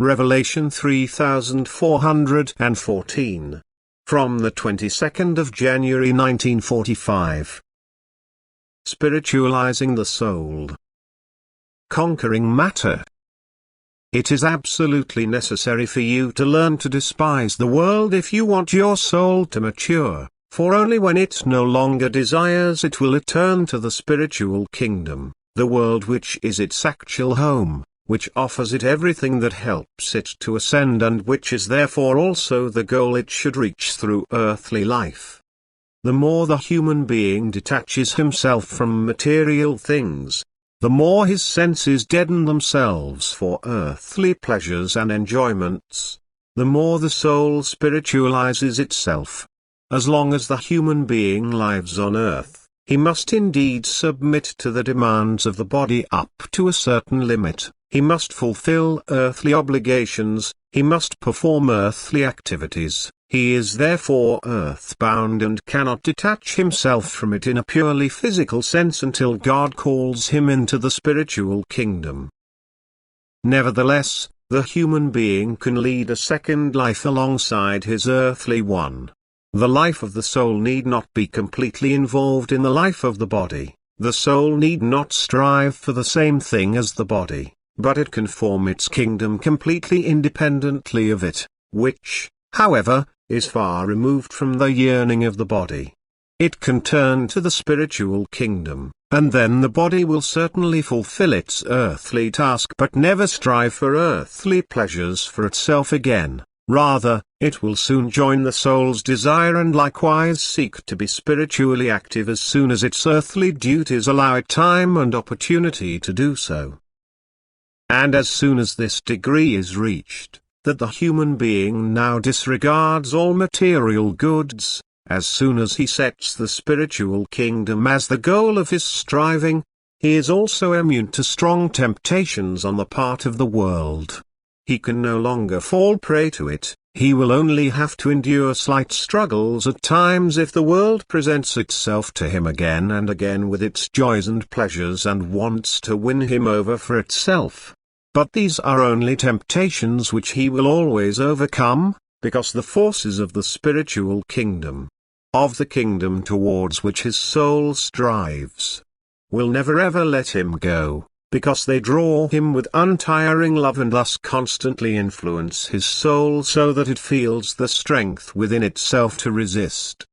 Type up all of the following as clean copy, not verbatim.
Revelation 3414. From the 22nd of January 1945. Spiritualizing the soul. Conquering matter. It is absolutely necessary for you to learn to despise the world if you want your soul to mature, for only when it no longer desires it will return to the spiritual kingdom, the world which is its actual home, which offers it everything that helps it to ascend and which is therefore also the goal it should reach through earthly life. The more the human being detaches himself from material things, the more his senses deaden themselves for earthly pleasures and enjoyments, the more the soul spiritualizes itself. As long as the human being lives on earth, he must indeed submit to the demands of the body up to a certain limit. He must fulfill earthly obligations, he must perform earthly activities, he is therefore earthbound and cannot detach himself from it in a purely physical sense until God calls him into the spiritual kingdom. Nevertheless, the human being can lead a second life alongside his earthly one. The life of the soul need not be completely involved in the life of the body, the soul need not strive for the same thing as the body, but it can form its kingdom completely independently of it, which, however, is far removed from the yearning of the body. It can turn to the spiritual kingdom, and then the body will certainly fulfill its earthly task but never strive for earthly pleasures for itself again. Rather, it will soon join the soul's desire and likewise seek to be spiritually active as soon as its earthly duties allow it time and opportunity to do so. And as soon as this degree is reached, that the human being now disregards all material goods, as soon as he sets the spiritual kingdom as the goal of his striving, he is also immune to strong temptations on the part of the world. He can no longer fall prey to it, he will only have to endure slight struggles at times if the world presents itself to him again and again with its joys and pleasures and wants to win him over for itself. But these are only temptations which he will always overcome, because the forces of the spiritual kingdom, of the kingdom towards which his soul strives, will never ever let him go, because they draw him with untiring love and thus constantly influence his soul so that it feels the strength within itself to resist.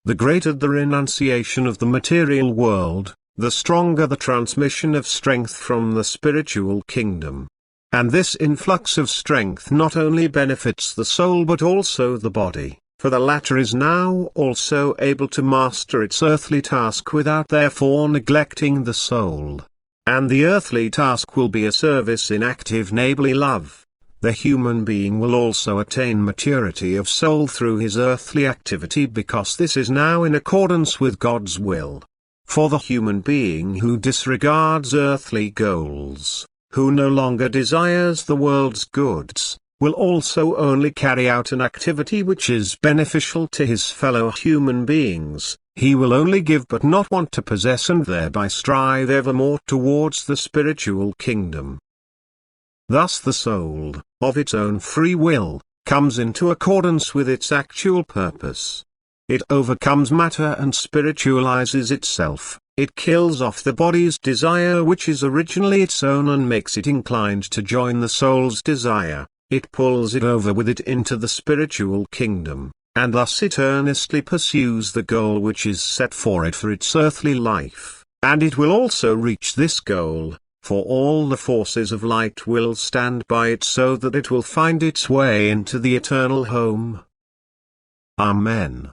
The greater the renunciation of the material world, the stronger the transmission of strength from the spiritual kingdom. And this influx of strength not only benefits the soul but also the body, for the latter is now also able to master its earthly task without therefore neglecting the soul. And the earthly task will be a service in active neighborly love. The human being will also attain maturity of soul through his earthly activity because this is now in accordance with God's will. For the human being who disregards earthly goals, who no longer desires the world's goods, will also only carry out an activity which is beneficial to his fellow human beings. He will only give but not want to possess and thereby strive evermore towards the spiritual kingdom. Thus the soul, of its own free will, comes into accordance with its actual purpose. It overcomes matter and spiritualizes itself, it kills off the body's desire which is originally its own and makes it inclined to join the soul's desire, it pulls it over with it into the spiritual kingdom, and thus it earnestly pursues the goal which is set for it for its earthly life, and it will also reach this goal, for all the forces of light will stand by it so that it will find its way into the eternal home. Amen.